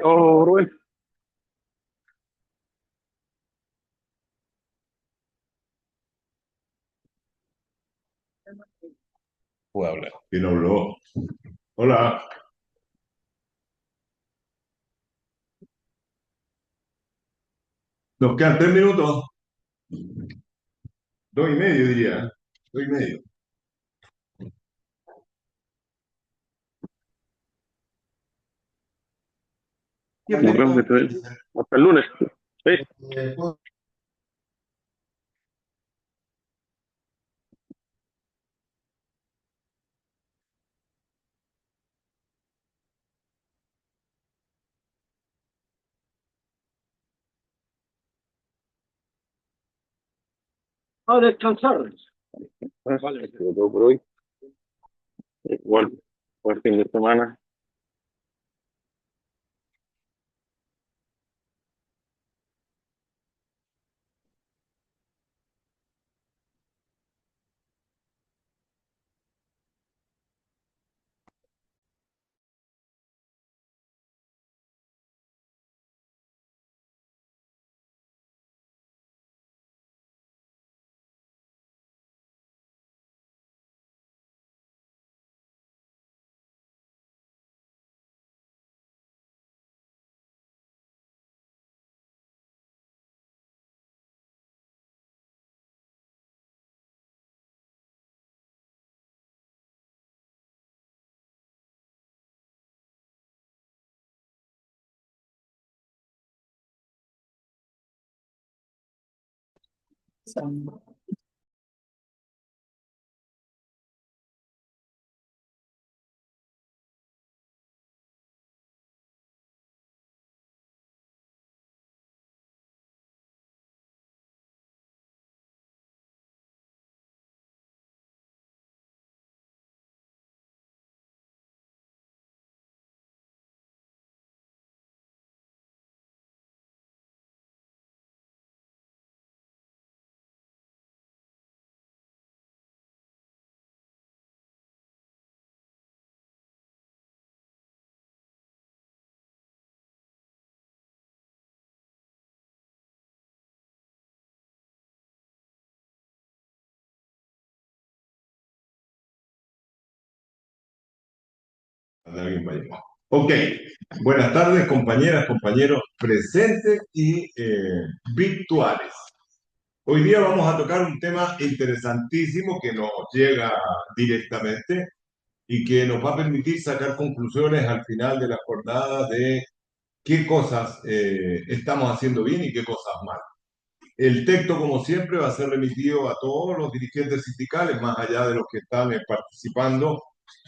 Oh, Rubén. Puedo hablar. ¿Quién habló? Hola. Nos quedan 3 minutos. 2 y medio, diría. 2 y medio. Nos vemos hasta el lunes. Sí. A descansar. Vale, ha sido todo por hoy. Igual, buen fin de semana. Alguien va a llegar. Ok. Buenas tardes, compañeras, compañeros presentes y virtuales. Hoy día vamos a tocar un tema interesantísimo que nos llega directamente y que nos va a permitir sacar conclusiones al final de la jornada de qué cosas estamos haciendo bien y qué cosas mal. El texto, como siempre, va a ser remitido a todos los dirigentes sindicales, más allá de los que están participando,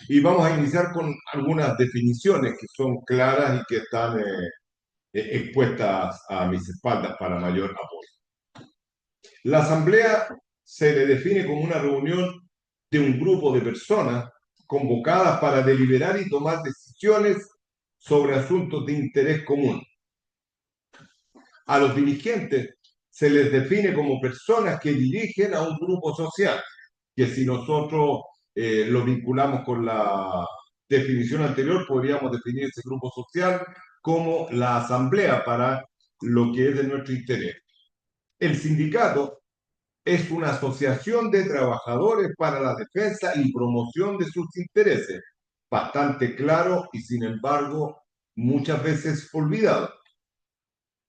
y vamos a iniciar con algunas definiciones que son claras y que están expuestas a mis espaldas para mayor apoyo. La asamblea se le define como una reunión de un grupo de personas convocadas para deliberar y tomar decisiones sobre asuntos de interés común. A los dirigentes se les define como personas que dirigen a un grupo social, que si nosotros lo vinculamos con la definición anterior, podríamos definir ese grupo social como la asamblea para lo que es de nuestro interés. El sindicato es una asociación de trabajadores para la defensa y promoción de sus intereses, bastante claro y sin embargo muchas veces olvidado.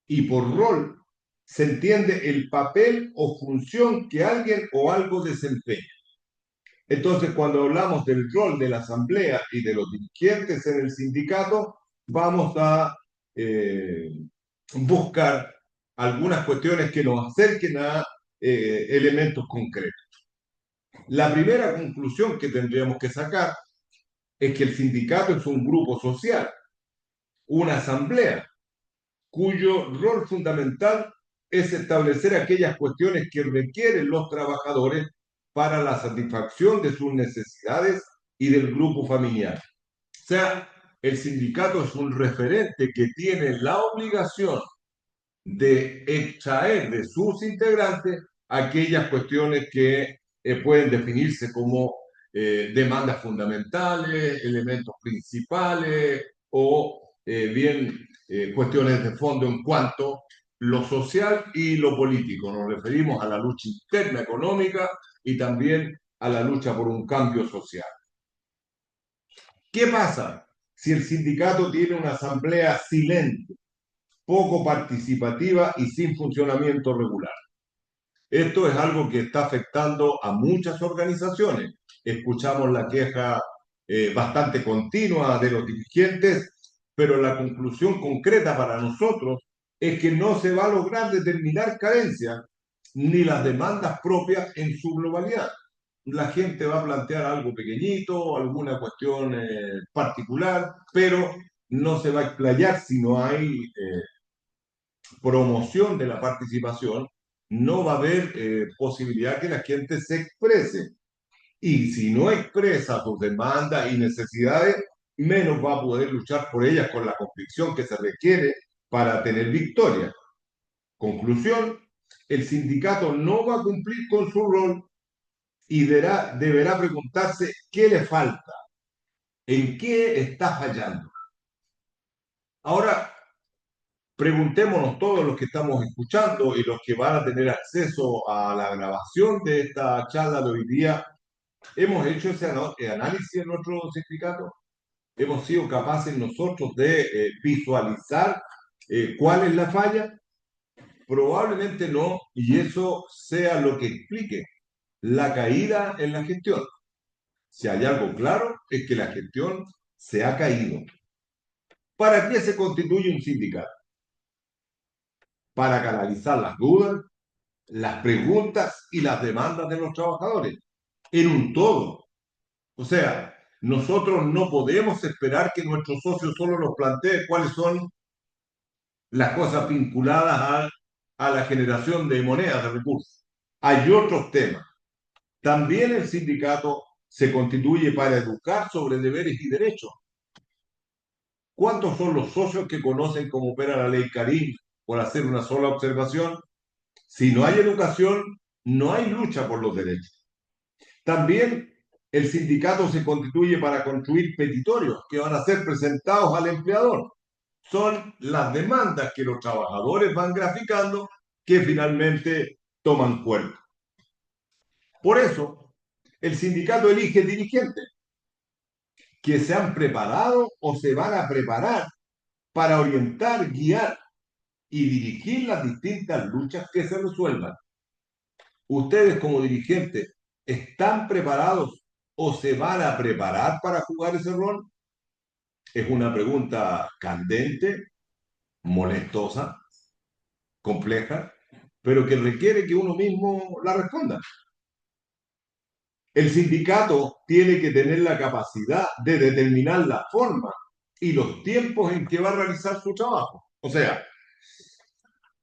Y por rol se entiende el papel o función que alguien o algo desempeña. Entonces, cuando hablamos del rol de la asamblea y de los dirigentes en el sindicato, vamos a buscar algunas cuestiones que nos acerquen a elementos concretos. La primera conclusión que tendríamos que sacar es que el sindicato es un grupo social, una asamblea, cuyo rol fundamental es establecer aquellas cuestiones que requieren los trabajadores para la satisfacción de sus necesidades y del grupo familiar. O sea, el sindicato es un referente que tiene la obligación de extraer de sus integrantes aquellas cuestiones que pueden definirse como demandas fundamentales, elementos principales o bien cuestiones de fondo en cuanto lo social y lo político. Nos referimos a la lucha interna económica y también a la lucha por un cambio social. ¿Qué pasa si el sindicato tiene una asamblea silente, poco participativa y sin funcionamiento regular? Esto es algo que está afectando a muchas organizaciones. Escuchamos la queja bastante continua de los dirigentes, pero la conclusión concreta para nosotros es que no se va a lograr determinar carencias ni las demandas propias en su globalidad. La gente va a plantear algo pequeñito, alguna cuestión particular, pero no se va a explayar si no hay promoción de la participación, no va a haber posibilidad que la gente se exprese. Y si no expresa sus demandas y necesidades, menos va a poder luchar por ellas con la convicción que se requiere para tener victoria. Conclusión, el sindicato no va a cumplir con su rol y deberá preguntarse qué le falta, en qué está fallando. Ahora, preguntémonos todos los que estamos escuchando y los que van a tener acceso a la grabación de esta charla de hoy día, ¿hemos hecho ese análisis en nuestro sindicato? ¿Hemos sido capaces nosotros de visualizar cuál es la falla? Probablemente no, y eso sea lo que explique la caída en la gestión. Si hay algo claro, es que la gestión se ha caído. ¿Para qué se constituye un sindicato? Para canalizar las dudas, las preguntas y las demandas de los trabajadores en un todo. O sea, nosotros no podemos esperar que nuestro socio solo nos plantee cuáles son las cosas vinculadas a la generación de monedas, de recursos. Hay otros temas. También el sindicato se constituye para educar sobre deberes y derechos. ¿Cuántos son los socios que conocen cómo opera la ley Karim por hacer una sola observación? Si no hay educación, no hay lucha por los derechos. También el sindicato se constituye para construir petitorios que van a ser presentados al empleador. Son las demandas que los trabajadores van graficando que finalmente toman cuerpo. Por eso, el sindicato elige dirigentes que se han preparado o se van a preparar para orientar, guiar y dirigir las distintas luchas que se resuelvan. Ustedes como dirigentes, ¿están preparados o se van a preparar para jugar ese rol? Es una pregunta candente, molestosa, compleja, pero que requiere que uno mismo la responda. El sindicato tiene que tener la capacidad de determinar la forma y los tiempos en que va a realizar su trabajo. O sea,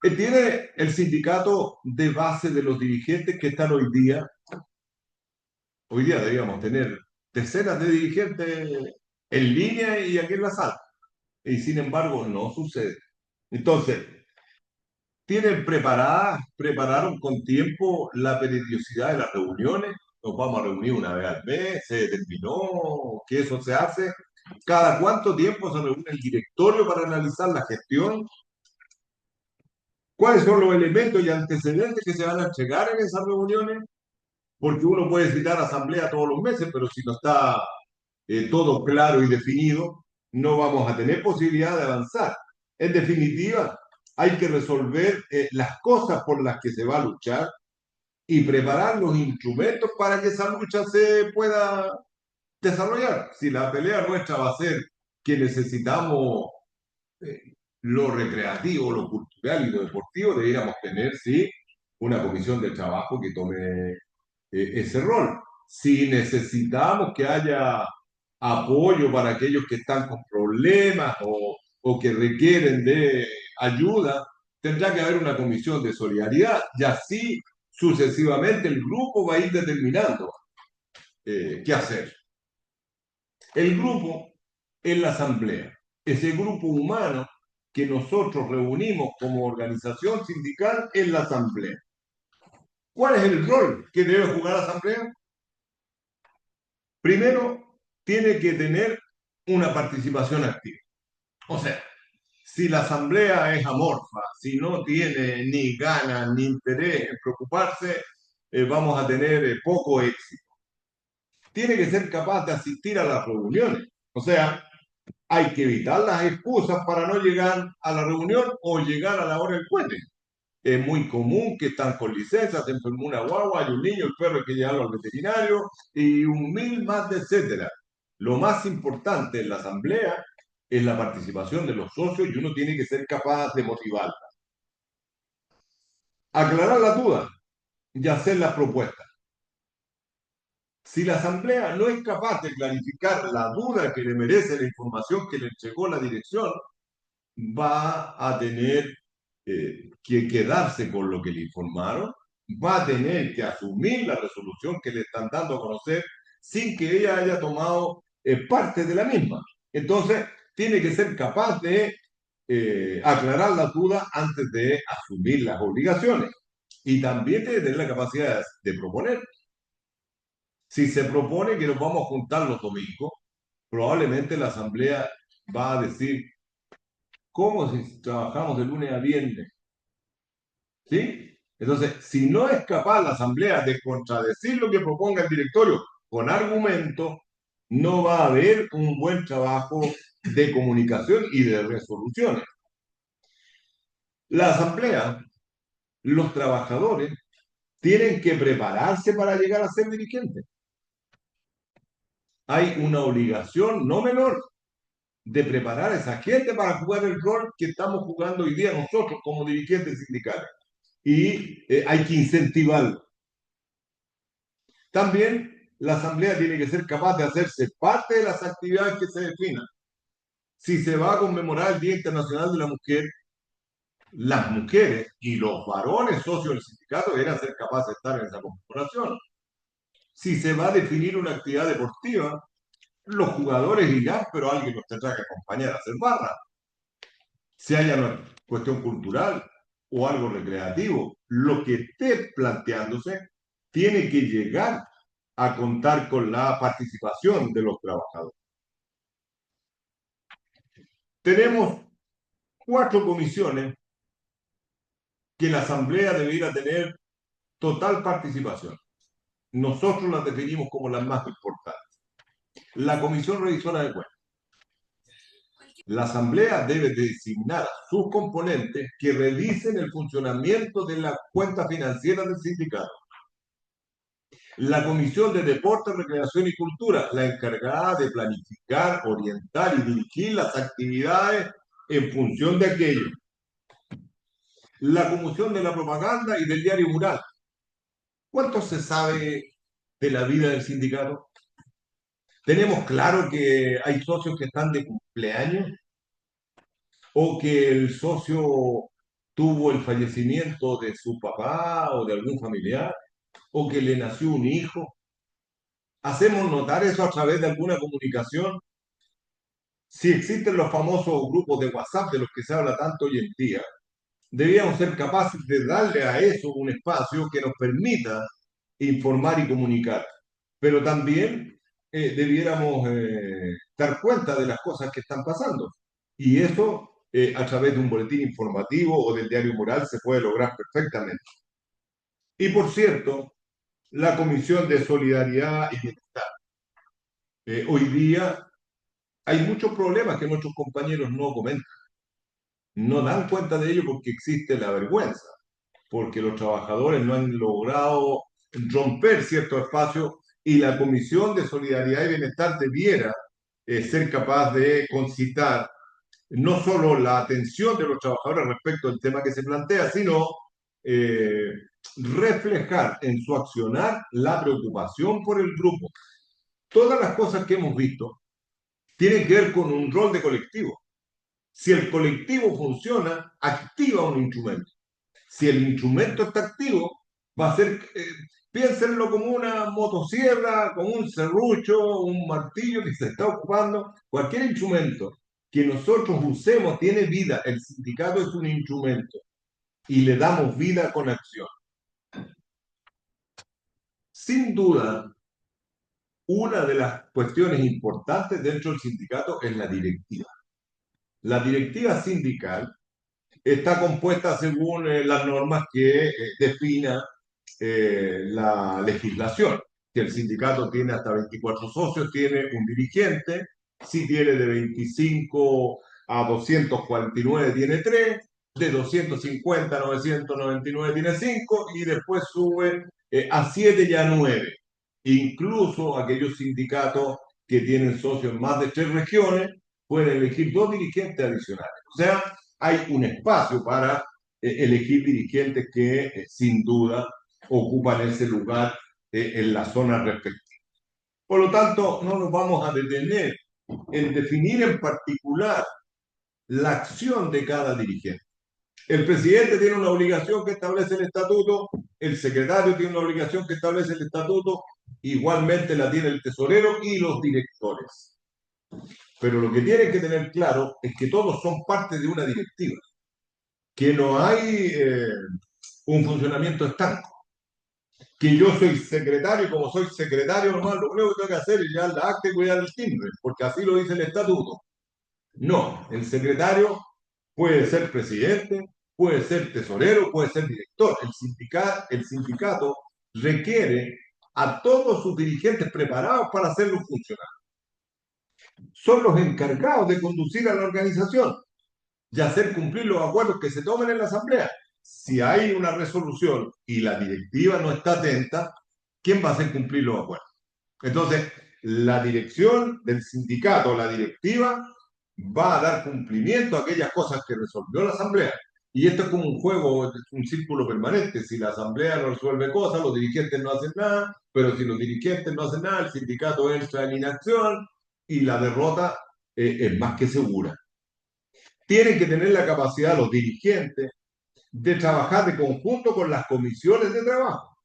tiene el sindicato de base de los dirigentes que están hoy día deberíamos tener decenas de dirigentes en línea y aquí en la sala. Y sin embargo, no sucede. Entonces, prepararon con tiempo la periodicidad de las reuniones. Nos vamos a reunir una vez al mes, se determinó que eso se hace. ¿Cada cuánto tiempo se reúne el directorio para analizar la gestión? ¿Cuáles son los elementos y antecedentes que se van a entregar en esas reuniones? Porque uno puede citar asamblea todos los meses, pero si no está todo claro y definido, no vamos a tener posibilidad de avanzar. En definitiva, hay que resolver las cosas por las que se va a luchar y preparar los instrumentos para que esa lucha se pueda desarrollar. Si la pelea nuestra va a ser que necesitamos eh, lo recreativo, lo cultural y lo deportivo, deberíamos tener, sí, una comisión de trabajo que tome ese rol. Si necesitamos que haya apoyo para aquellos que están con problemas o que requieren de ayuda, tendrá que haber una comisión de solidaridad y así sucesivamente el grupo va a ir determinando qué hacer. El grupo es la asamblea, ese grupo humano que nosotros reunimos como organización sindical en la asamblea. ¿Cuál es el rol que debe jugar la asamblea? Primero, tiene que tener una participación activa. O sea, si la asamblea es amorfa, si no tiene ni ganas ni interés en preocuparse, vamos a tener poco éxito. Tiene que ser capaz de asistir a las reuniones. O sea, hay que evitar las excusas para no llegar a la reunión o llegar a la hora del puente. Es muy común que están con licencia, se enfermó una guagua, hay un niño, el perro hay que llevarlo al veterinario y un mil más de etcétera. Lo más importante en la asamblea es la participación de los socios y uno tiene que ser capaz de motivarla. Aclarar las dudas y hacer las propuestas. Si la asamblea no es capaz de clarificar la duda que le merece la información que le entregó la dirección, va a tener que quedarse con lo que le informaron, va a tener que asumir la resolución que le están dando a conocer sin que ella haya tomado parte de la misma. Entonces, tiene que ser capaz de aclarar las dudas antes de asumir las obligaciones. Y también tiene que tener la capacidad de proponer. Si se propone que nos vamos a juntar los domingos, probablemente la asamblea va a decir, ¿cómo si trabajamos de lunes a viernes? ¿Sí? Entonces, si no es capaz la asamblea de contradecir lo que proponga el directorio con argumento, no va a haber un buen trabajo de comunicación y de resoluciones. La asamblea, los trabajadores, tienen que prepararse para llegar a ser dirigentes. Hay una obligación no menor de preparar a esa gente para jugar el rol que estamos jugando hoy día nosotros como dirigentes sindicales. Y hay que incentivarlo. También la asamblea tiene que ser capaz de hacerse parte de las actividades que se definan. Si se va a conmemorar el Día Internacional de la Mujer, las mujeres y los varones socios del sindicato deberán ser capaces de estar en esa conmemoración. Si se va a definir una actividad deportiva, los jugadores irán, pero alguien los tendrá que acompañar a hacer barra. Si haya una cuestión cultural o algo recreativo, lo que esté planteándose tiene que llegar a contar con la participación de los trabajadores. Tenemos 4 comisiones que la Asamblea debiera tener total participación. Nosotros las definimos como las más importantes. La Comisión Revisora de Cuentas. La Asamblea debe designar a sus componentes que revisen el funcionamiento de las cuentas financieras del sindicato. La Comisión de Deporte, Recreación y Cultura, la encargada de planificar, orientar y dirigir las actividades en función de aquello. La Comisión de la Propaganda y del Diario Mural. ¿Cuánto se sabe de la vida del sindicato? ¿Tenemos claro que hay socios que están de cumpleaños? ¿O que el socio tuvo el fallecimiento de su papá o de algún familiar? ¿O que le nació un hijo? ¿Hacemos notar eso a través de alguna comunicación? Si existen los famosos grupos de WhatsApp de los que se habla tanto hoy en día, debíamos ser capaces de darle a eso un espacio que nos permita informar y comunicar. Pero también debiéramos dar cuenta de las cosas que están pasando. Y eso, a través de un boletín informativo o del diario Mural, se puede lograr perfectamente. Y por cierto, la Comisión de Solidaridad y Bienestar. Hoy día hay muchos problemas que nuestros compañeros no comentan. No dan cuenta de ello porque existe la vergüenza, porque los trabajadores no han logrado romper ciertos espacios y la Comisión de Solidaridad y Bienestar debiera ser capaz de concitar no solo la atención de los trabajadores respecto al tema que se plantea, sino eh, reflejar en su accionar la preocupación por el grupo. Todas las cosas que hemos visto tienen que ver con un rol de colectivo. Si el colectivo funciona, activa un instrumento. Si el instrumento está activo, va a ser, piénsenlo como una motosierra, como un serrucho, un martillo que se está ocupando, cualquier instrumento que nosotros usemos tiene vida. El sindicato es un instrumento y le damos vida con acción. Sin duda, una de las cuestiones importantes dentro del sindicato es la directiva. La directiva sindical está compuesta según las normas que defina la legislación. Si el sindicato tiene hasta 24 socios, tiene un dirigente. Si tiene de 25 a 249, tiene 3. De 250 a 999 tiene 5. Y después sube a 7 y a 9. Incluso aquellos sindicatos que tienen socios en más de 3 regiones pueden elegir 2 dirigentes adicionales. O sea, hay un espacio para elegir dirigentes que sin duda ocupan ese lugar en la zona respectiva. Por lo tanto, no nos vamos a detener en definir en particular la acción de cada dirigente. El presidente tiene una obligación que establece el estatuto, el secretario tiene una obligación que establece el estatuto, igualmente la tiene el tesorero y los directores. Pero lo que tienen que tener claro es que todos son parte de una directiva, que no hay un funcionamiento estanco, que yo soy secretario y como soy secretario nomás lo único que tengo que hacer es llevar la acta y cuidar el timbre, porque así lo dice el estatuto. No, el secretario puede ser presidente, puede ser tesorero, puede ser director. El sindicato requiere a todos sus dirigentes preparados para hacerlo funcionar. Son los encargados de conducir a la organización y hacer cumplir los acuerdos que se tomen en la asamblea. Si hay una resolución y la directiva no está atenta, ¿quién va a hacer cumplir los acuerdos? Entonces, la dirección del sindicato, la directiva, va a dar cumplimiento a aquellas cosas que resolvió la asamblea. Y esto es como un juego, un círculo permanente. Si la asamblea no resuelve cosas, los dirigentes no hacen nada, pero si los dirigentes no hacen nada, el sindicato entra en inacción y la derrota es más que segura. Tienen que tener la capacidad los dirigentes de trabajar de conjunto con las comisiones de trabajo,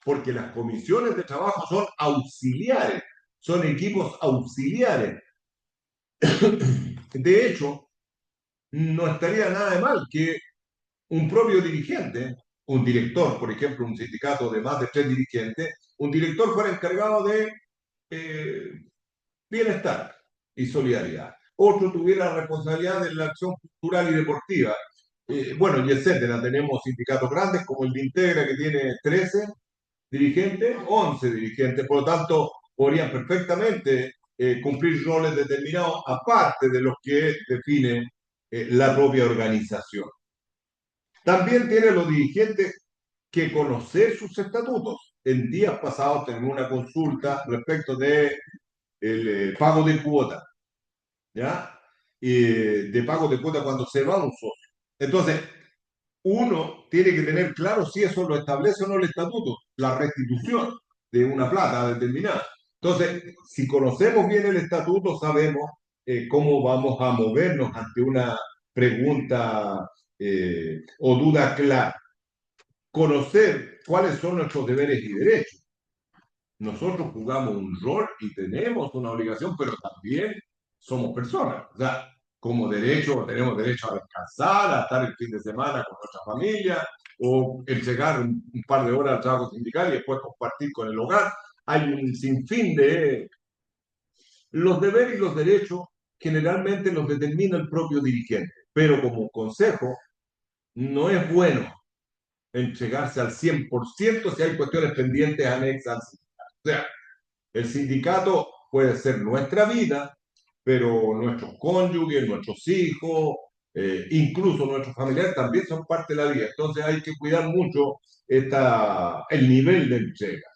porque las comisiones de trabajo son auxiliares, son equipos auxiliares. De hecho, no estaría nada de mal que un propio dirigente, un director, por ejemplo, un sindicato de más de 3 dirigentes, un director fuera encargado de eh, bienestar y solidaridad. Otro tuviera la responsabilidad de la acción cultural y deportiva. Bueno, y etcétera. Tenemos sindicatos grandes como el de Integra, que tiene 13 dirigentes, 11 dirigentes. Por lo tanto, podrían perfectamente cumplir roles determinados aparte de los que define la propia organización. También tienen los dirigentes que conocer sus estatutos. En días pasados tenemos una consulta respecto de el pago de cuota, ¿ya? De pago de cuota cuando se va un socio. Entonces, uno tiene que tener claro si eso lo establece o no el estatuto, la restitución de una plata determinada. Entonces, si conocemos bien el estatuto, sabemos cómo vamos a movernos ante una pregunta o duda clara. Conocer cuáles son nuestros deberes y derechos. Nosotros jugamos un rol y tenemos una obligación, pero también somos personas. O sea, como derecho, tenemos derecho a descansar, a estar el fin de semana con nuestra familia, o el llegar un par de horas al trabajo sindical y después compartir con el hogar. Hay un sinfín de... Los deberes y los derechos generalmente los determina el propio dirigente, pero como consejo no es bueno entregarse al 100% si hay cuestiones pendientes anexas al sindicato. O sea, el sindicato puede ser nuestra vida, pero nuestros cónyuges, nuestros hijos, incluso nuestros familiares también son parte de la vida. Entonces hay que cuidar mucho el nivel de entrega.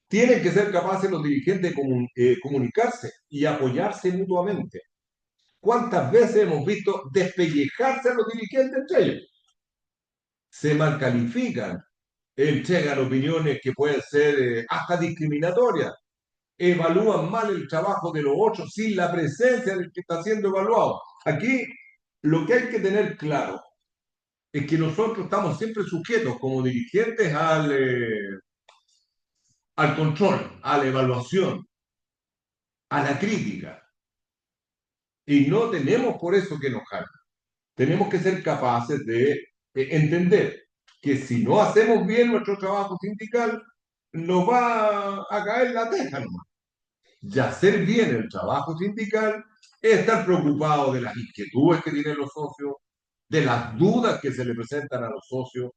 Tienen que ser capaces los dirigentes de comunicarse y apoyarse mutuamente. ¿Cuántas veces hemos visto despellejarse a los dirigentes entre ellos? Se malcalifican, entregan opiniones que pueden ser hasta discriminatorias, evalúan mal el trabajo de los otros sin la presencia del que está siendo evaluado. Aquí lo que hay que tener claro es que nosotros estamos siempre sujetos como dirigentes al control, a la evaluación, a la crítica. Y no tenemos por eso que enojarnos. Tenemos que ser capaces de entender que si no hacemos bien nuestro trabajo sindical, nos va a caer la teja nomás. Y hacer bien el trabajo sindical es estar preocupado de las inquietudes que tienen los socios, de las dudas que se le presentan a los socios,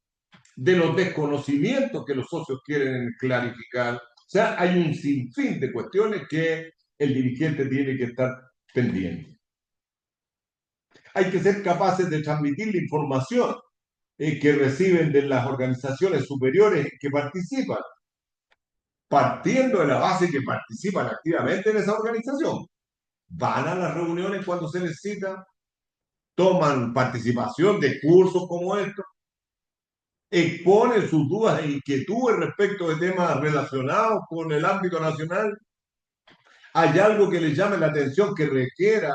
de los desconocimientos que los socios quieren clarificar. O sea, hay un sinfín de cuestiones que el dirigente tiene que estar pendiente. Hay que ser capaces de transmitir la información que reciben de las organizaciones superiores que participan, partiendo de la base que participan activamente en esa organización. Van a las reuniones cuando se necesita, toman participación de cursos como estos, exponen sus dudas e inquietudes respecto de temas relacionados con el ámbito nacional. Hay algo que les llame la atención, que requiera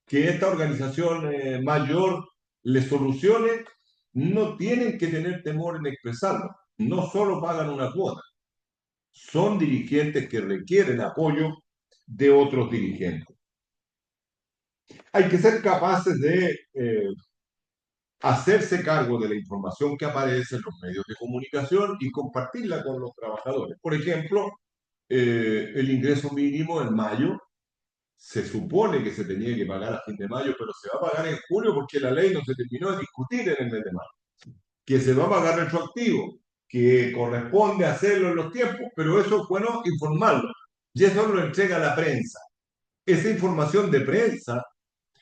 que esta organización mayor les solucione, no tienen que tener temor en expresarlo. No solo pagan una cuota, son dirigentes que requieren apoyo de otros dirigentes. Hay que ser capaces de hacerse cargo de la información que aparece en los medios de comunicación y compartirla con los trabajadores. Por ejemplo, el ingreso mínimo en mayo se supone que se tenía que pagar a fin de mayo, pero se va a pagar en junio porque la ley no se terminó de discutir en el mes de mayo. Que se va a pagar retroactivo, que corresponde hacerlo en los tiempos, pero eso es bueno informarlo. Y eso lo entrega la prensa. Esa información de prensa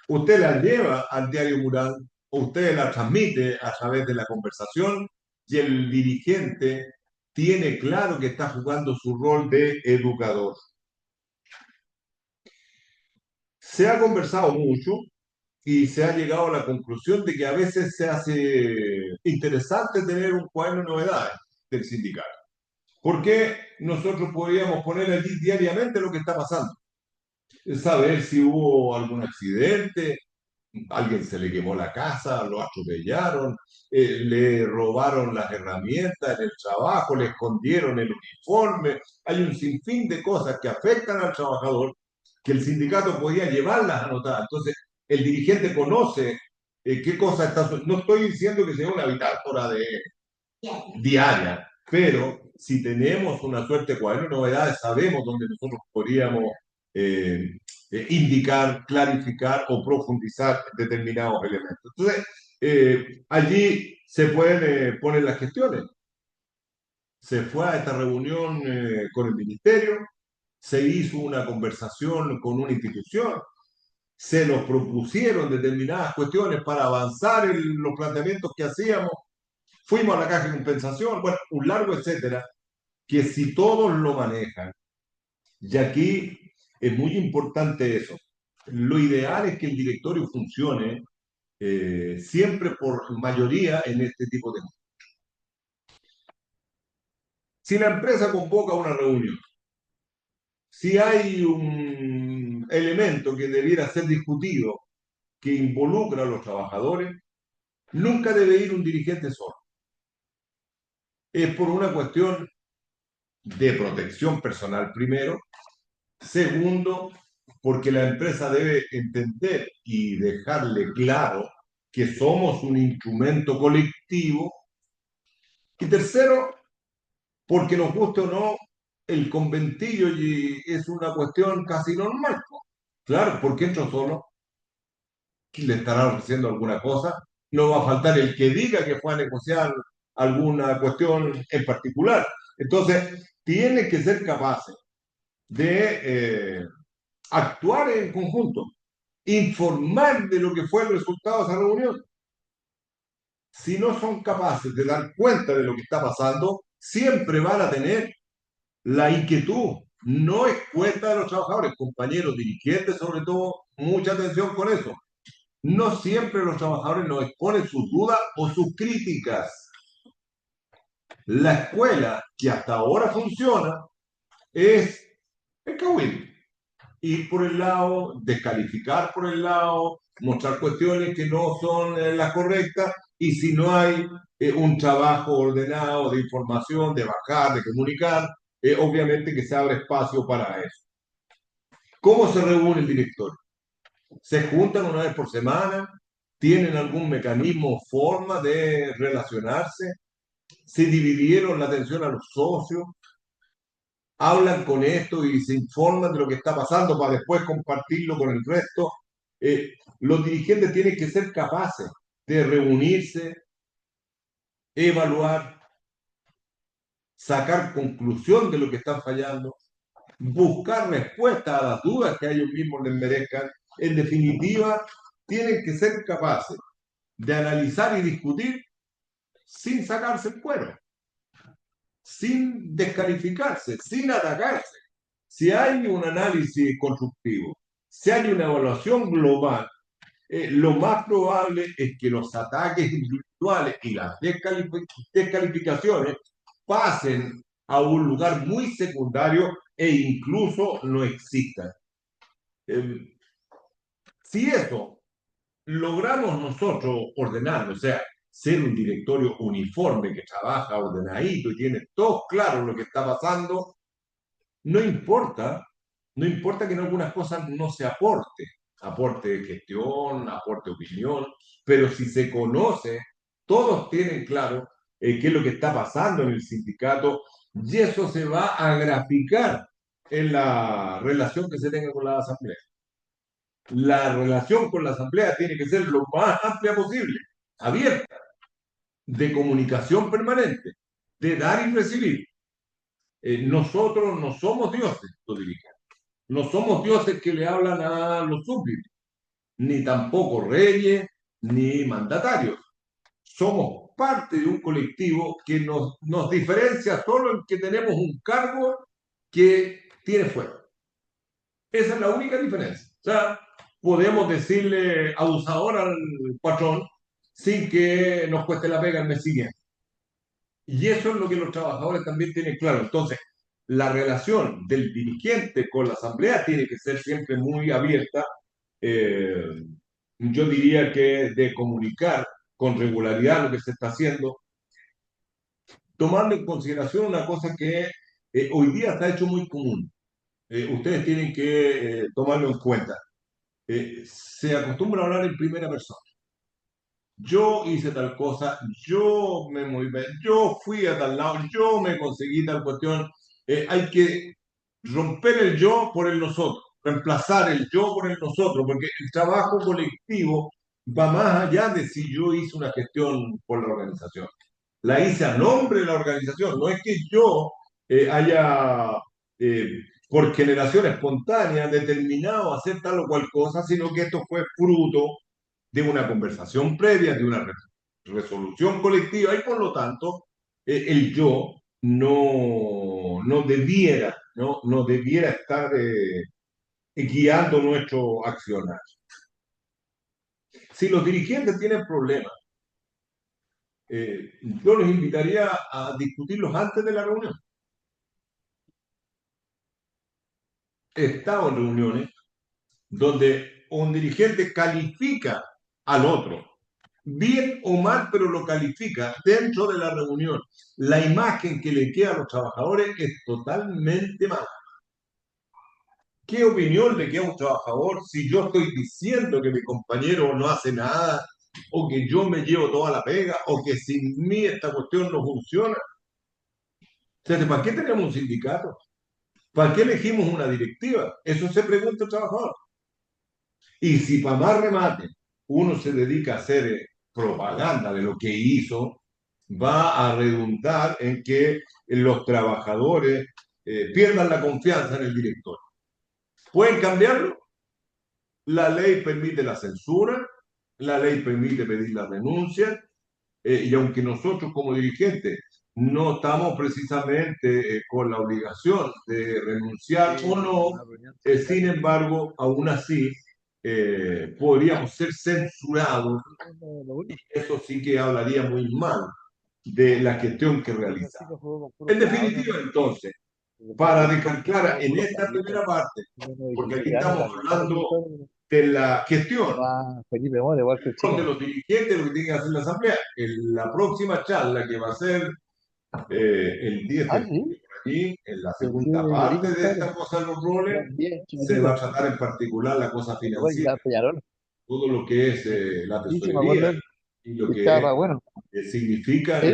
usted la lleva al diario mural, o usted la transmite a través de la conversación y el dirigente tiene claro que está jugando su rol de educador. Se ha conversado mucho y se ha llegado a la conclusión de que a veces se hace interesante tener un cuaderno de novedades del sindicato, porque nosotros podríamos poner allí diariamente lo que está pasando, saber si hubo algún accidente, alguien se le quemó la casa, lo atropellaron, le robaron las herramientas en el trabajo, le escondieron el uniforme. Hay un sinfín de cosas que afectan al trabajador que el sindicato podía llevarlas anotadas. Entonces, el dirigente conoce qué cosa está. No estoy diciendo que sea una bitácora de diaria, pero si tenemos una suerte de cuaderno de novedades, sabemos dónde nosotros podríamos eh, indicar, clarificar o profundizar determinados elementos. Entonces, allí se pueden poner las gestiones. Se fue a esta reunión con el ministerio, se hizo una conversación con una institución, se nos propusieron determinadas cuestiones para avanzar en los planteamientos que hacíamos, fuimos a la caja de compensación, bueno, un largo etcétera, que si todos lo manejan, y aquí es muy importante eso, lo ideal es que el directorio funcione siempre por mayoría en este tipo de cosas. Si la empresa convoca una reunión, si hay un elemento que debiera ser discutido que involucra a los trabajadores, nunca debe ir un dirigente solo. Es por una cuestión de protección personal primero. Segundo, porque la empresa debe entender y dejarle claro que somos un instrumento colectivo. Y tercero, porque nos guste o no, el conventillo y es una cuestión casi normal. Claro, porque entro solo, le estará ofreciendo alguna cosa. No va a faltar el que diga que fue a negociar alguna cuestión en particular. Entonces, tiene que ser capaces de actuar en conjunto, informar de lo que fue el resultado de esa reunión. Si no son capaces de dar cuenta de lo que está pasando, siempre van a tener la inquietud. No es cuenta de los trabajadores, compañeros dirigentes, sobre todo, mucha atención con eso. No siempre los trabajadores nos exponen sus dudas o sus críticas. La escuela que hasta ahora funciona es el Kawin. Ir por el lado, descalificar por el lado, mostrar cuestiones que no son las correctas, y si no hay un trabajo ordenado de información, de bajar, de comunicar, obviamente que se abre espacio para eso. ¿Cómo se reúne el directorio? ¿Se juntan una vez por semana? ¿Tienen algún mecanismo, forma de relacionarse? ¿Se dividieron la atención a los socios? hablan con esto y se informan de lo que está pasando para después compartirlo con el resto. Los dirigentes tienen que ser capaces de reunirse, evaluar, sacar conclusión de lo que están fallando, buscar respuestas a las dudas que a ellos mismos les merezcan. En definitiva, tienen que ser capaces de analizar y discutir sin sacarse el cuero, sin descalificarse, sin atacarse. Si hay un análisis constructivo, si hay una evaluación global, lo más probable es que los ataques individuales y las descalificaciones pasen a un lugar muy secundario e incluso no existan. Eh, si eso logramos nosotros ordenar, o sea, ser un directorio uniforme que trabaja ordenadito y tiene todo claro lo que está pasando, no importa, no importa que en algunas cosas no se aporte, aporte de gestión, aporte de opinión, pero si se conoce, todos tienen claro qué es lo que está pasando en el sindicato y eso se va a graficar en la relación que se tenga con la asamblea. La relación con la asamblea tiene que ser lo más amplia posible, abierta, de comunicación permanente, de dar y recibir. Nosotros no somos dioses, lo diría. No somos dioses que le hablan a los súbditos, ni tampoco reyes, ni mandatarios. Somos parte de un colectivo que nos diferencia solo en que tenemos un cargo que tiene fuero. Esa es la única diferencia. O sea, podemos decirle abusador al patrón sin que nos cueste la pega el mes siguiente. Y eso es lo que los trabajadores también tienen claro. Entonces, la relación del dirigente con la asamblea tiene que ser siempre muy abierta. eh, yo diría que de comunicar con regularidad lo que se está haciendo, tomando en consideración una cosa que hoy día está hecho muy común. Ustedes tienen que tomarlo en cuenta. Se acostumbra a hablar en primera persona. Yo hice tal cosa, yo me moví, yo fui a tal lado, yo me conseguí tal cuestión. Hay que romper el yo por el nosotros, reemplazar el yo por el nosotros, porque el trabajo colectivo va más allá de si yo hice una gestión por la organización. La hice a nombre de la organización, no es que yo haya, eh, por generación espontánea, determinado hacer tal o cual cosa, sino que esto fue fruto de una conversación previa, de una resolución colectiva y por lo tanto el yo no debiera, no debiera estar guiando nuestro accionar. Si los dirigentes tienen problemas, yo los invitaría a discutirlos antes de la reunión. He estado en reuniones donde un dirigente califica al otro bien o mal, pero lo califica dentro de la reunión. La imagen que le queda a los trabajadores es totalmente mala. ¿Qué opinión le queda a un trabajador si yo estoy diciendo que mi compañero no hace nada, o que yo me llevo toda la pega, o que sin mí esta cuestión no funciona? Entonces, ¿para qué tenemos un sindicato? ¿Para qué elegimos una directiva? Eso se pregunta el trabajador. Y si para más remate uno se dedica a hacer propaganda de lo que hizo, va a redundar en que los trabajadores pierdan la confianza en el director. ¿Pueden cambiarlo? La ley permite la censura, la ley permite pedir la renuncia, y aunque nosotros como dirigentes no estamos precisamente con la obligación de renunciar o no, sin embargo, aún así podríamos ser censurados y eso sí que hablaría muy mal de la gestión que realizamos. En definitiva, entonces, para dejar clara en esta primera parte, porque aquí estamos hablando de la gestión, Felipe Mora, igual que el de chileno. los dirigentes, lo que tiene que hacer la asamblea. En la próxima charla que va a ser el 10 de Sí, julio, por aquí, en la el segunda parte de esta cosa de los roles, bien se va a chiquitito. tratar en particular la cosa Igual que financiera, estaba Peñarol. todo lo que es la Sí, sí, me acuerdo tesorería de él. y lo Y que estaba bueno. significan. ¿Sí?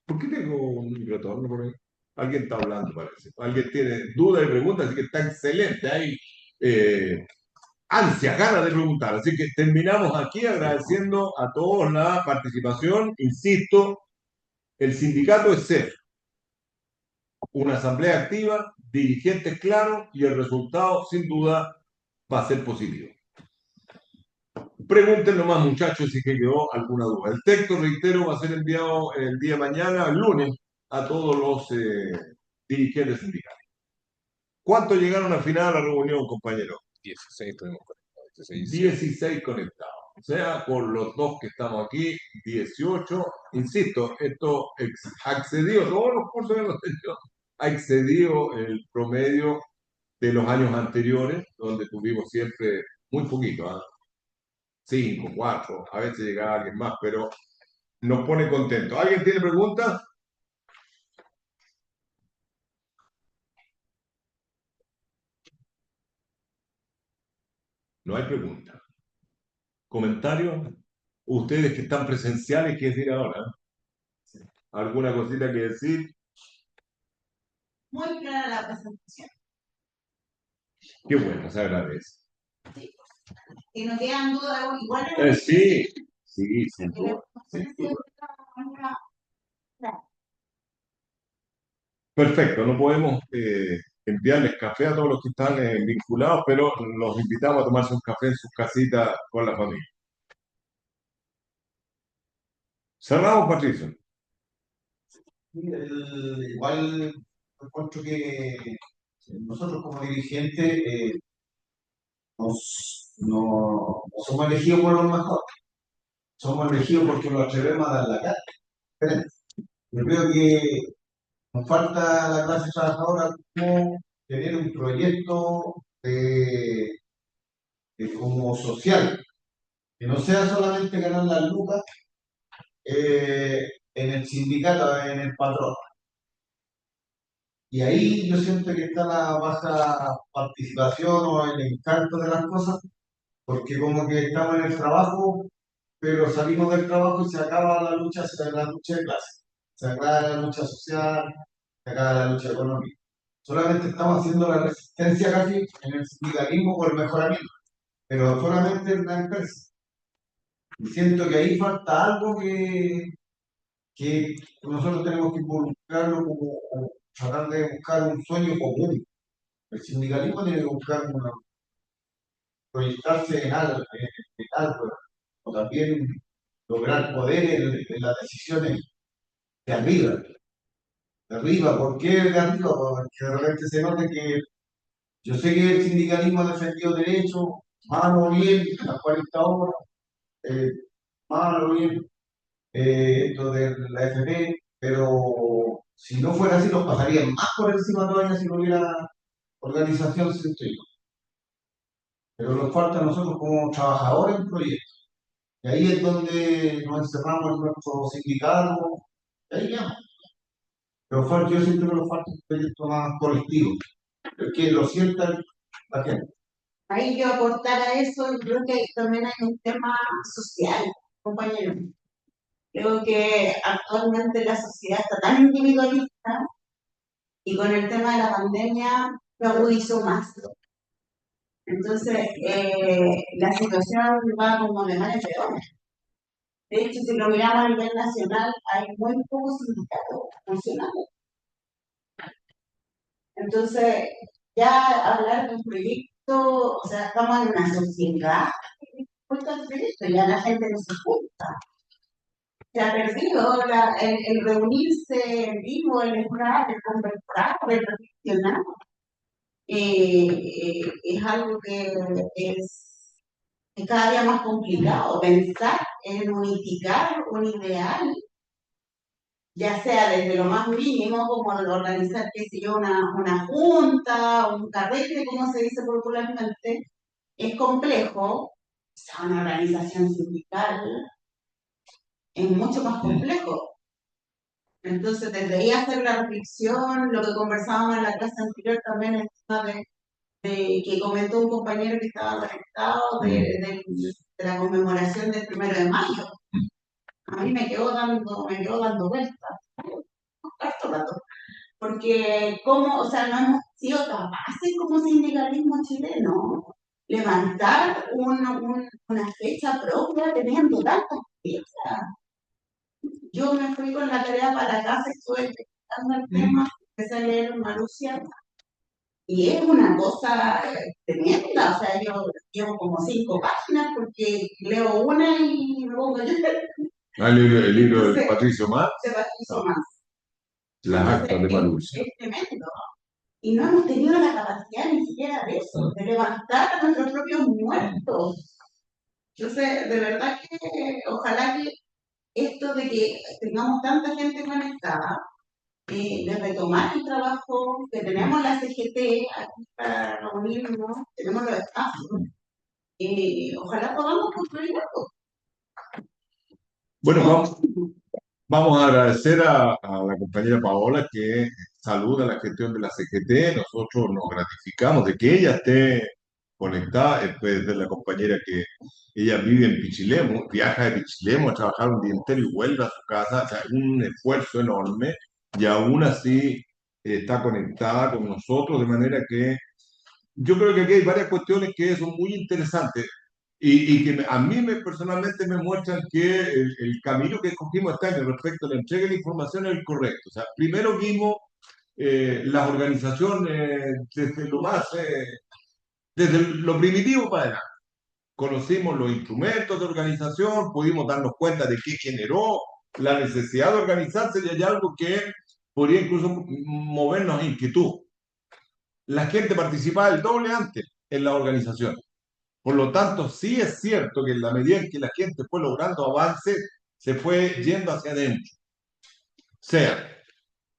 ¿Por qué tengo un retorno por ahí? Alguien está hablando, parece. Alguien tiene dudas y preguntas, así que está excelente. Hay ansia, ganas de preguntar. Así que terminamos aquí agradeciendo a todos la participación. Insisto, el sindicato es ser una asamblea activa, dirigentes claros y el resultado, sin duda, va a ser positivo. Pregúntenlo más, muchachos, si que quedó alguna duda. El texto, reitero, va a ser enviado el día de mañana, el lunes, a todos los dirigentes sindicales. ¿Cuántos llegaron al final de la reunión, compañeros? 16 tuvimos conectados. 16. 16 conectados. O sea, con los dos que estamos aquí, 18. Insisto, esto accedió, todos los cursos que hemos tenido, ha excedido el promedio de los años anteriores, donde tuvimos siempre muy poquito, ¿eh? 5, 4, a veces llegaba alguien más, pero nos pone contentos. ¿Alguien tiene preguntas? No hay preguntas. ¿Comentarios? Ustedes que están presenciales, ¿qué decir ahora? ¿Alguna cosita que decir? Muy clara la presentación. Qué bueno, se agradece. Sí. Y no quedan dudas igual. Sí, sí, sin duda. Sin duda. Perfecto, no podemos enviarles café a todos los que están vinculados, pero los invitamos a tomarse un café en sus casitas con la familia. Cerramos, Patricio. Igual encuentro que nosotros como dirigentes no somos elegidos por los mejores, somos elegidos porque nos atrevemos a dar la cara. Yo creo que nos falta a la clase trabajadora como tener un proyecto como social, que no sea solamente ganar las lucas en el sindicato, en el patrón. Y ahí yo siento que está la baja participación o el encanto de las cosas, porque como que estamos en el trabajo, pero salimos del trabajo y se acaba la lucha de clase, se acaba la lucha social, se acaba la lucha económica. Solamente estamos haciendo la resistencia casi en el sindicalismo por el mejoramiento, pero solamente en la empresa. Y siento que ahí falta algo que nosotros tenemos que involucrarlo como o tratar de buscar un sueño común. El sindicalismo tiene que buscar proyectarse en algo, o también lograr poder en las decisiones de arriba. De arriba, ¿por qué de arriba? Porque de repente se nota que yo sé que el sindicalismo ha defendido derechos, malo o bien, las 40 horas, eh, malo o bien, esto de la FP, pero si no fuera así, nos pasarían más por encima todavía si no hubiera organización científica. Pero nos falta a nosotros como trabajadores en proyectos. Y ahí es donde nos encerramos en nuestro sindicato, y ahí ya. Pero yo siento que nos falta un proyecto más colectivo, que lo sientan la gente. Ahí yo aportar a eso, yo creo que también hay un tema social, compañero. Creo que actualmente la sociedad está tan individualista y con el tema de la pandemia lo agudizó más. Entonces, la situación va como de mal en peor. De hecho, si lo miramos a nivel nacional, hay muy pocos sindicatos funcionando. Entonces, ya hablar de un proyecto, o sea, estamos en una sociedad que importa el proyecto, ya la gente no se junta. Se ha perdido el reunirse en vivo, el mejorar, el conversar, el reflexionar. Es algo que es cada día más complicado. Pensar en unificar un ideal, ya sea desde lo más mínimo, como el organizar, qué sé yo, una junta, un carrete, como se dice popularmente, es complejo. O sea, una organización sindical es mucho más complejo. Entonces, desde ahí hacer la reflexión, lo que conversábamos en la clase anterior también, el tema de que comentó un compañero que estaba conectado de la conmemoración del 1 de mayo. A mí me quedó dando vueltas, harto rato. porque como, o sea, no hemos sido capaces como sindicalismo chileno levantar una fecha propia teniendo tantas fechas. Yo me fui con la tarea para la casa, estuve investigando el tema, empecé a leer Marusia, y es una cosa tremenda, o sea, yo llevo como 5 páginas porque leo una y me pongo a llorar. Ah, el libro de Entonces, Patricio Más, se Patricio Más. Las Entonces, actas de Malusia. es tremendo. Y no hemos tenido la capacidad ni siquiera de eso, de levantar a nuestros propios muertos. Entonces, de verdad que ojalá que esto de que tengamos tanta gente conectada, de retomar el trabajo, que tenemos la CGT aquí para reunirnos, tenemos los espacios, ojalá podamos construir algo. Bueno, vamos a agradecer a la compañera Paola que saluda la gestión de la CGT. Nosotros nos gratificamos de que ella esté conectada, después de la compañera que ella vive en Pichilemu, viaja de Pichilemu a trabajar un día entero y vuelve a su casa. O sea, un esfuerzo enorme y aún así está conectada con nosotros, de manera que yo creo que aquí hay varias cuestiones que son muy interesantes y que a mí personalmente me muestran que el camino que escogimos este año respecto a la entrega de la información es el correcto. O sea, primero vimos las organizaciones desde lo primitivo para adelante. Conocimos los instrumentos de organización, pudimos darnos cuenta de qué generó la necesidad de organizarse y hay algo que podría incluso movernos a inquietud. La gente participaba el doble antes en la organización. Por lo tanto, sí es cierto que en la medida en que la gente fue logrando avances, se fue yendo hacia adentro. O sea,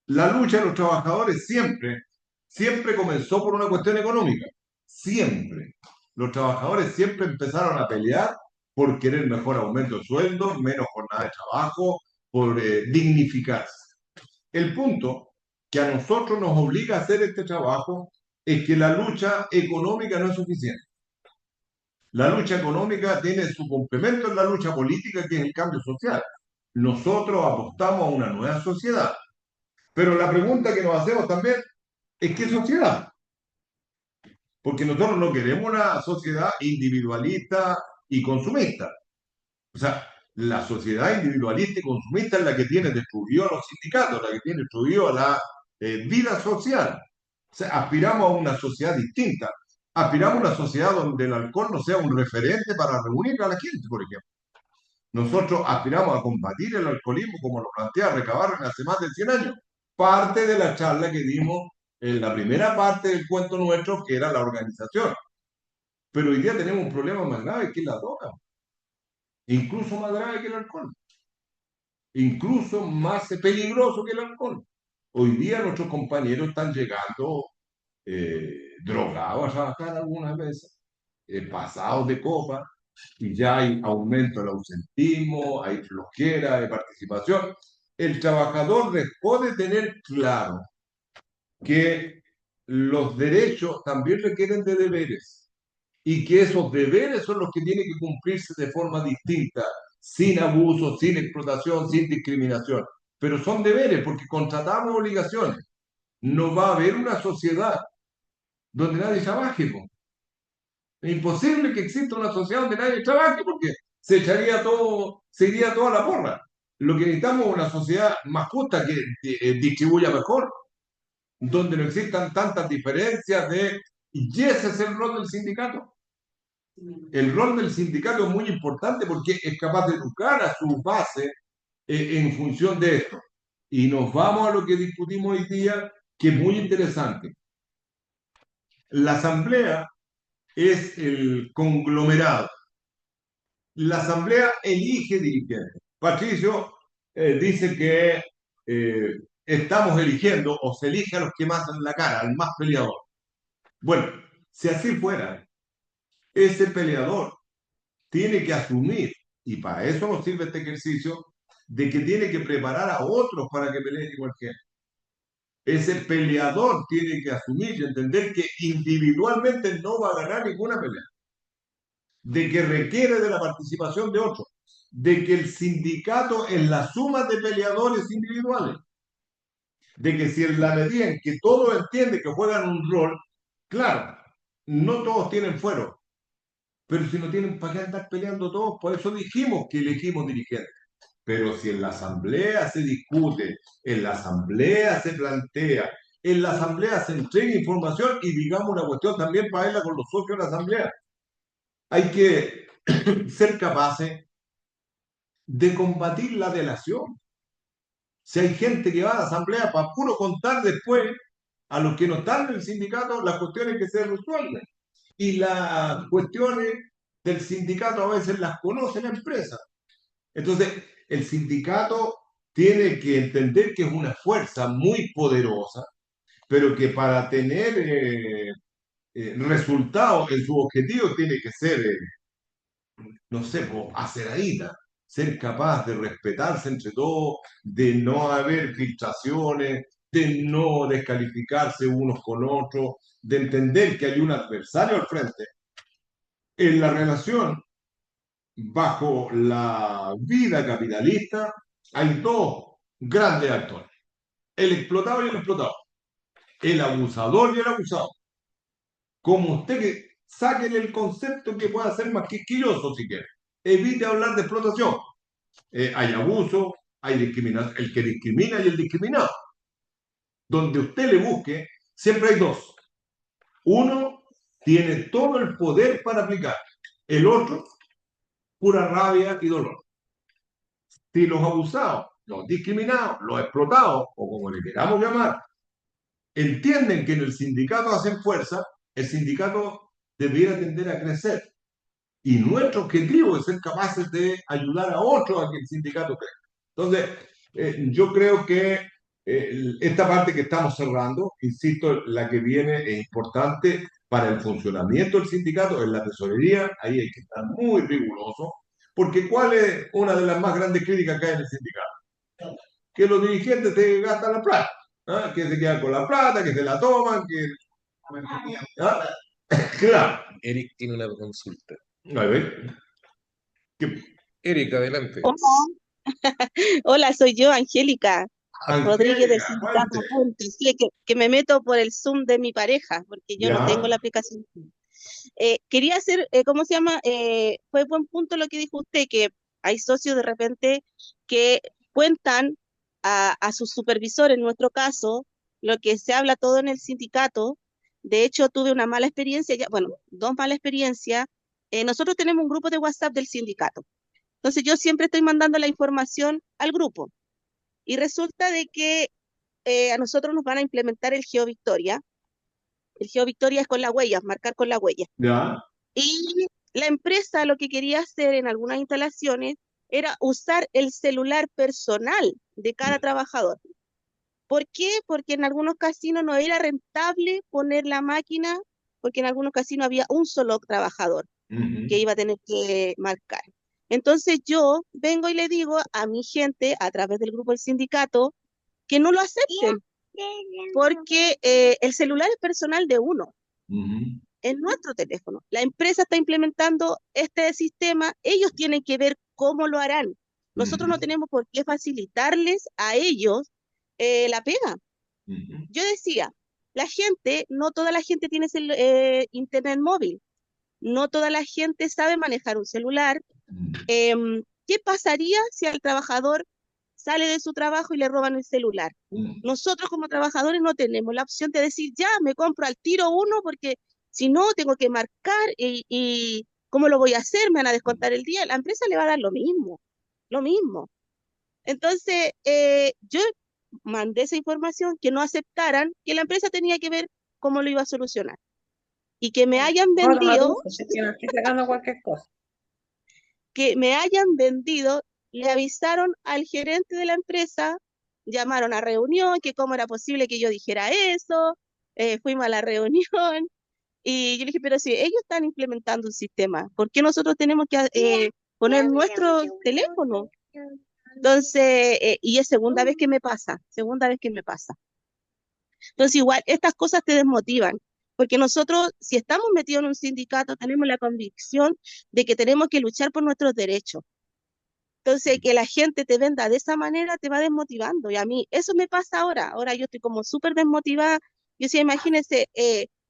la lucha de los trabajadores siempre comenzó por una cuestión económica. Siempre. Los trabajadores siempre empezaron a pelear por querer mejor aumento de sueldo, menos jornada de trabajo, por dignificarse. El punto que a nosotros nos obliga a hacer este trabajo es que la lucha económica no es suficiente. La lucha económica tiene su complemento en la lucha política, que es el cambio social. Nosotros apostamos a una nueva sociedad. Pero la pregunta que nos hacemos también es ¿qué sociedad? Porque nosotros no queremos una sociedad individualista y consumista. O sea, la sociedad individualista y consumista es la que tiene destruido a los sindicatos, la que tiene destruido a la vida social. O sea, aspiramos a una sociedad distinta. Aspiramos a una sociedad donde el alcohol no sea un referente para reunir a la gente, por ejemplo. Nosotros aspiramos a combatir el alcoholismo como lo plantea Recabarren hace más de 100 años. Parte de la charla que dimos en la primera parte del cuento nuestro, que era la organización. Pero hoy día tenemos un problema más grave que es la droga, incluso más grave que el alcohol, incluso más peligroso que el alcohol. Hoy día nuestros compañeros están llegando drogados a trabajar algunas veces, pasados de copa, y ya hay aumento del ausentismo, hay flojera de participación. El trabajador dejó de tener claro que los derechos también requieren de deberes y que esos deberes son los que tienen que cumplirse de forma distinta, sin abuso, sin explotación, sin discriminación. Pero son deberes porque contratamos obligaciones. No va a haber una sociedad donde nadie trabaje, po. Es imposible que exista una sociedad donde nadie trabaje porque se echaría todo, se iría toda la porra. Lo que necesitamos es una sociedad más justa que distribuya mejor, donde no existan tantas diferencias y ese es el rol del sindicato. El rol del sindicato es muy importante porque es capaz de educar a su base en función de esto. Y nos vamos a lo que discutimos hoy día, que es muy interesante. La asamblea es el conglomerado. La asamblea elige dirigentes. Patricio dice que estamos eligiendo o se elige a los que más dan la cara, al más peleador. Bueno, si así fuera, ese peleador tiene que asumir, y para eso nos sirve este ejercicio, de que tiene que preparar a otros para que peleen igual que él. Ese peleador tiene que asumir y entender que individualmente no va a ganar ninguna pelea, de que requiere de la participación de otros, de que el sindicato es la suma de peleadores individuales. de que si en la medida en que todos entienden que juegan un rol, claro, no todos tienen fuero, pero si no tienen para qué andar peleando todos, por eso dijimos que elegimos dirigentes. Pero si en la asamblea se discute, en la asamblea se plantea, en la asamblea se entrega información y digamos una cuestión también para verla con los socios de la asamblea. Hay que ser capaces de combatir la delación. Si hay gente que va a la asamblea para puro contar después a los que no están en el sindicato las cuestiones que se resuelven. Y las cuestiones del sindicato a veces las conoce la empresa. Entonces, el sindicato tiene que entender que es una fuerza muy poderosa, pero que para tener resultados en sus objetivos tiene que ser, no sé, aseradita, ser capaz de respetarse entre todos, de no haber filtraciones, de no descalificarse unos con otros, de entender que hay un adversario al frente. En la relación bajo la vida capitalista hay dos grandes actores, el explotado y el explotado, el abusador y el abusado. Como usted que saquen el concepto que pueda ser más quisquilloso si quiere. Evite hablar de explotación. Hay abuso, hay discriminación, el que discrimina y el discriminado. Donde usted le busque, siempre hay dos. Uno tiene todo el poder para aplicar, el otro, pura rabia y dolor. Si los abusados, los discriminados, los explotados, o como le queramos llamar, entienden que en el sindicato hacen fuerza, el sindicato debiera tender a crecer. Y nuestro objetivo es ser capaces de ayudar a otros a que el sindicato crezca. Entonces, yo creo que esta parte que estamos cerrando, insisto, la que viene es importante para el funcionamiento del sindicato, en la tesorería, ahí hay que estar muy riguroso, porque ¿cuál es una de las más grandes críticas que hay en el sindicato? Que los dirigentes se gastan la plata, ¿ah? Que se quedan con la plata, que se la toman, que... ¿ah? Claro. Eric tiene una consulta. A ver, ¿qué? Eric, adelante. Hola, soy yo, Angélica Rodríguez del Angélica, Sindicato cuente. Punto. Sí, que me meto por el Zoom de mi pareja, porque yo no tengo Ya, la aplicación. Quería hacer, ¿cómo se llama? Fue buen punto lo que dijo usted, que hay socios de repente que cuentan a sus supervisores, en nuestro caso, lo que se habla todo en el sindicato. De hecho, tuve una mala experiencia, bueno, dos malas experiencias. Nosotros tenemos un grupo de WhatsApp del sindicato. Entonces yo siempre estoy mandando la información al grupo. Y resulta de que a nosotros nos van a implementar el GeoVictoria. El GeoVictoria es con la huella, marcar con la huella. ya. Y la empresa lo que quería hacer en algunas instalaciones era usar el celular personal de cada trabajador. ¿Por qué? Porque en algunos casinos no era rentable poner la máquina, porque en algunos casinos había un solo trabajador que iba a tener que marcar. Entonces yo vengo y le digo a mi gente a través del grupo del sindicato que no lo acepten, porque el celular es personal de uno, es nuestro teléfono. La empresa está implementando este sistema, ellos tienen que ver cómo lo harán. Nosotros no tenemos por qué facilitarles a ellos la pega. Yo decía, la gente, no toda la gente tiene internet móvil, no toda la gente sabe manejar un celular. ¿Qué pasaría si al trabajador sale de su trabajo y le roban el celular? Nosotros como trabajadores no tenemos la opción de decir, ya, me compro al tiro uno porque si no tengo que marcar y ¿cómo lo voy a hacer? Me van a descontar el día. La empresa le va a dar lo mismo, lo mismo. Entonces, yo mandé esa información, que no aceptaran, que la empresa tenía que ver cómo lo iba a solucionar. Y que me hayan vendido, cualquier cosa. que me hayan vendido, le avisaron al gerente de la empresa, llamaron a reunión, que cómo era posible que yo dijera eso, fuimos a la reunión, y yo le dije, pero si ellos están implementando un sistema, ¿por qué nosotros tenemos que poner nuestro teléfono? Entonces, y es segunda vez que me pasa, segunda vez que me pasa. Entonces, igual, estas cosas te desmotivan, porque nosotros, si estamos metidos en un sindicato, tenemos la convicción de que tenemos que luchar por nuestros derechos. Entonces, que la gente te venda de esa manera te va desmotivando. Y a mí eso me pasa ahora. Ahora yo estoy como súper desmotivada. Yo decía, imagínense,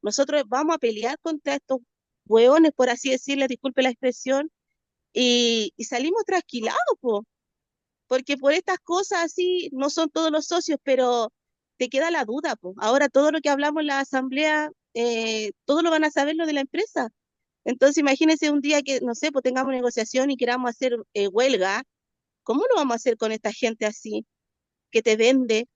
nosotros vamos a pelear contra estos hueones, por así decirle, disculpe la expresión, y salimos trasquilados, po, porque por estas cosas así no son todos los socios, pero te queda la duda, po. Ahora todo lo que hablamos en la asamblea, todo lo van a saber lo de la empresa. Entonces, imagínense un día que, no sé, pues tengamos negociación y queramos hacer huelga. ¿Cómo lo vamos a hacer con esta gente así, que te vende?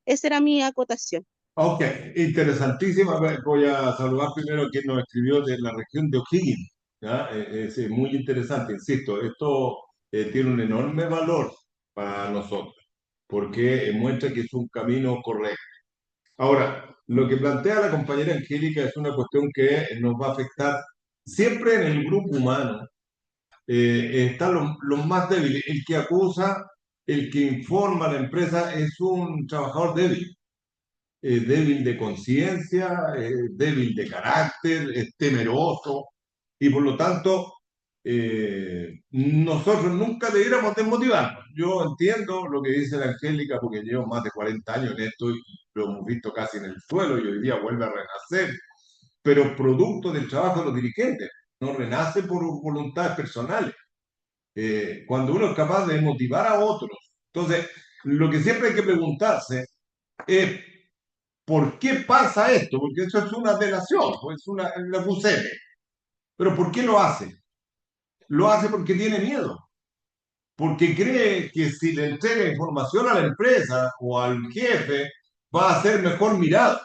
Esa era mi acotación. Ok, interesantísima. Voy a saludar primero a quien nos escribió de la región de O'Higgins. ¿Ya? Es muy interesante, insisto, esto tiene un enorme valor para nosotros, porque muestra que es un camino correcto. Ahora, lo que plantea la compañera Angélica es una cuestión que nos va a afectar siempre en el grupo humano. Están los más débiles. El que acusa, el que informa a la empresa es un trabajador débil, débil de conciencia, débil de carácter, es temeroso y por lo tanto nosotros nunca debiéramos desmotivarnos. Yo entiendo lo que dice la Angélica porque llevo más de 40 años en esto y lo hemos visto casi en el suelo y hoy día vuelve a renacer, pero producto del trabajo de los dirigentes, no renace por voluntades personales. Cuando uno es capaz de motivar a otros. Entonces, lo que siempre hay que preguntarse es ¿por qué pasa esto? Porque eso es una delación, pues es una bucete. Pero ¿por qué lo hace? Lo hace porque tiene miedo, porque cree que si le entrega información a la empresa o al jefe, va a ser mejor mirado.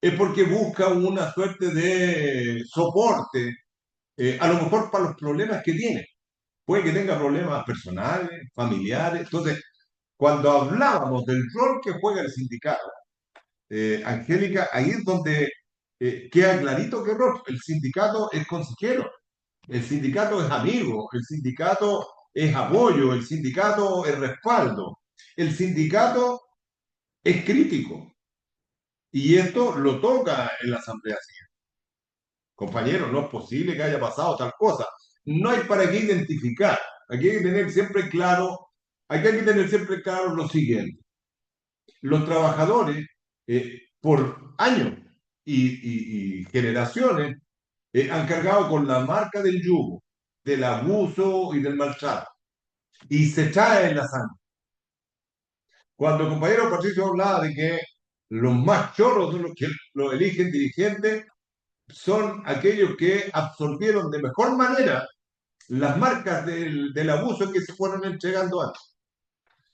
Es porque busca una suerte de soporte, a lo mejor para los problemas que tiene. Puede que tenga problemas personales, familiares. Entonces, cuando hablábamos del rol que juega el sindicato, Angélica, ahí es donde queda clarito que rol. El sindicato es consejero, el sindicato es amigo, el sindicato es apoyo, el sindicato es respaldo, el sindicato es crítico. Y esto lo toca en la asamblea. Compañeros, no es posible que haya pasado tal cosa. No hay para qué identificar. Aquí hay que tener siempre claro, aquí hay que tener siempre claro lo siguiente. Los trabajadores, por años y generaciones, han cargado con la marca del yugo, del abuso y del maltrato. Y se trae en la sangre. Cuando el compañero Patricio hablaba de que los más chorros son los que lo eligen dirigentes, son aquellos que absorbieron de mejor manera las marcas del abuso que se fueron entregando antes.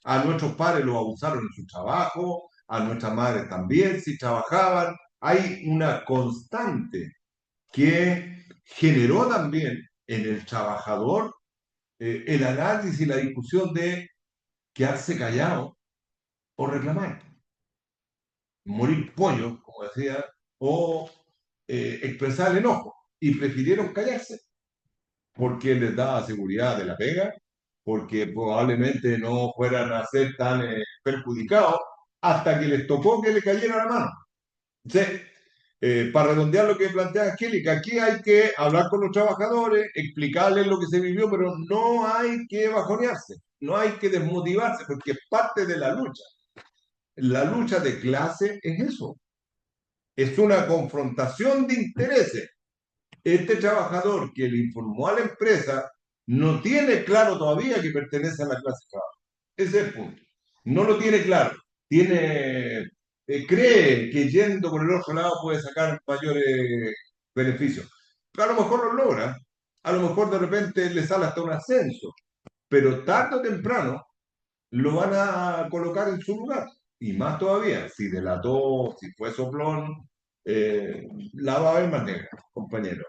A nuestros padres los abusaron en su trabajo, a nuestras madres también, si trabajaban. Hay una constante que generó también en el trabajador el análisis y la discusión de quedarse callado o reclamar, morir pollo, como decía, o expresar el enojo. Y prefirieron callarse porque les daba seguridad de la pega, porque probablemente no fueran a ser tan perjudicados hasta que les tocó que le cayera la mano. Entonces, para redondear lo que plantea Angélica, aquí hay que hablar con los trabajadores, explicarles lo que se vivió, pero no hay que bajonearse, no hay que desmotivarse, porque es parte de la lucha. La lucha de clase es eso, es una confrontación de intereses. Este trabajador que le informó a la empresa no tiene claro todavía que pertenece a la clase trabajadora. Ese es el punto. No lo tiene claro. Cree que yendo por el otro lado puede sacar mayores beneficios. A lo mejor lo logra. A lo mejor de repente le sale hasta un ascenso. Pero tarde o temprano lo van a colocar en su lugar. Y más todavía, si delató, si fue soplón, la va a ver más negra, compañero.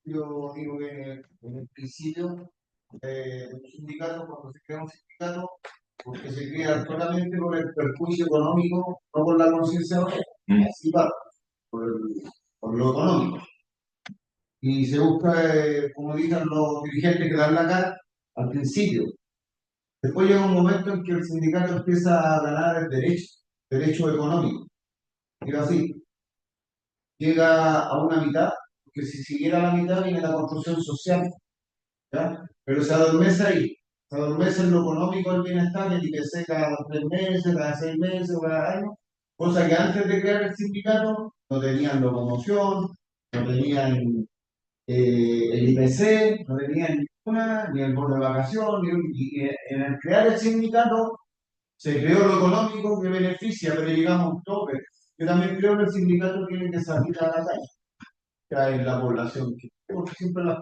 Yo digo que en el principio, un sindicato, cuando se crea un sindicato, porque se crea solamente por el perjuicio económico, no por la conciencia obrera, así va, por, por lo económico. Y se busca, como dicen los dirigentes, que dan la cara al principio. Después llega un momento en que el sindicato empieza a ganar el derecho económico. Y así, llega a una mitad, porque si siguiera la mitad viene la construcción social. ¿ya? Pero se adormece ahí, se adormece en lo económico del bienestar, el IPC cada 3 meses, cada 6 meses, cada año, cosa que antes de crear el sindicato no tenían locomoción, no tenían el IPC, no tenían ninguna, ni el bono de vacación, y en el crear el sindicato se creó lo económico que beneficia, pero llegamos a un tope. Yo también creo que el sindicato tiene que salir a la calle, que hay en la población, porque siempre los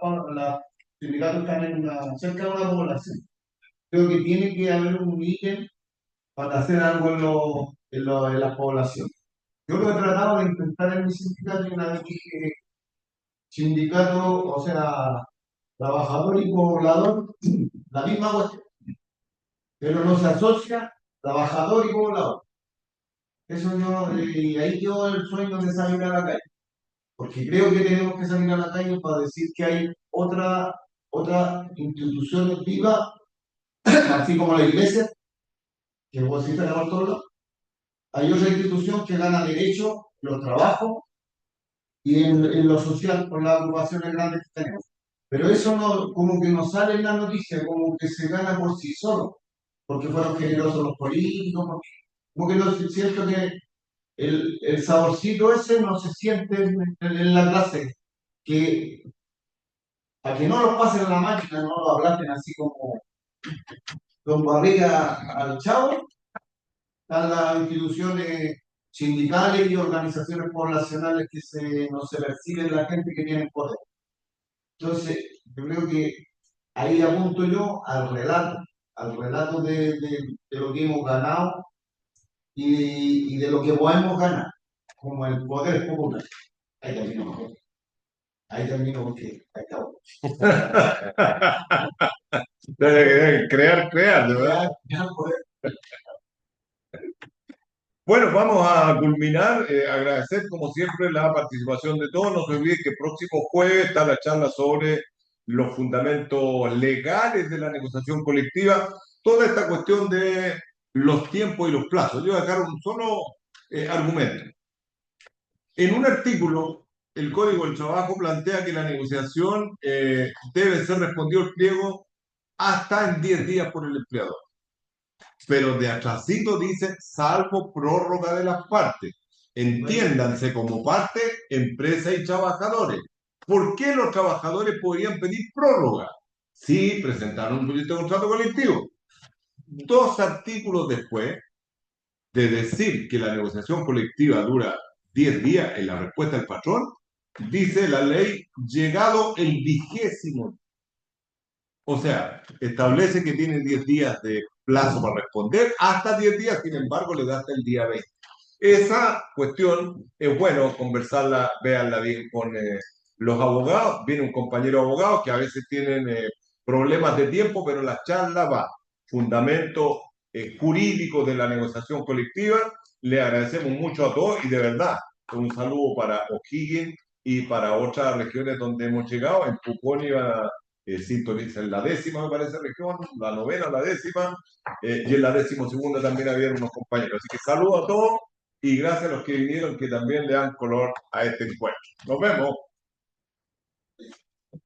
sindicatos están cerca de una población. Creo que tiene que haber un ítem para hacer algo en la población. Yo lo he tratado de intentar en mi sindicato y una vez dije, sindicato, o sea, trabajador y poblador, la misma cuestión, pero no se asocia trabajador y poblador. Eso no, y ahí quedó el sueño de salir a la calle, porque creo que tenemos que salir a la calle para decir que hay otra institución viva, así como la iglesia, que vos decís por todos lados. Hay otra institución que gana derecho, los trabajos y en lo social con las agrupaciones grandes que tenemos. Pero eso no, como que no sale en la noticia, como que se gana por sí solo, porque fueron generosos los políticos, como que no siento que el saborcito ese no se siente en la clase, que a que no lo pasen a la máquina, no lo aplasten así como con barriga al chavo, están las instituciones sindicales y organizaciones poblacionales que no se perciben la gente que tiene poder. Entonces, yo creo que ahí apunto yo al relato de lo que hemos ganado y de lo que podemos ganar, como el poder popular. Ahí termino. Ahí termino porque ahí está. Crear, de verdad. Bueno, vamos a culminar. Agradecer como siempre la participación de todos. No se olviden que el próximo jueves está la charla sobre los fundamentos legales de la negociación colectiva. Toda esta cuestión de los tiempos y los plazos. Yo voy a dejar un solo argumento. En un artículo, el Código del Trabajo plantea que la negociación debe ser respondido al pliego hasta en 10 días por el empleador. Pero de atrásito dice, salvo prórroga de las partes. Entiéndanse como parte, empresa y trabajadores. ¿Por qué los trabajadores podrían pedir prórroga? Si presentaron un proyecto de contrato colectivo. 2 artículos después de decir que la negociación colectiva dura 10 días en la respuesta del patrón, dice la ley, llegado el 20º. O sea, establece que tiene 10 días de plazo para responder, hasta 10 días, sin embargo, le da hasta el día 20. Esa cuestión es bueno conversarla, véanla bien con los abogados. Viene un compañero abogado que a veces tienen problemas de tiempo, pero la charla va. Fundamento jurídico de la negociación colectiva. Le agradecemos mucho a todos y de verdad, un saludo para O'Higgins y para otras regiones donde hemos llegado. En Pucón iba sintonizan la 10ª, me parece, región, la 9ª, la 10ª, y en la 12ª también había unos compañeros. Así que saludo a todos y gracias a los que vinieron que también le dan color a este encuentro. Nos vemos.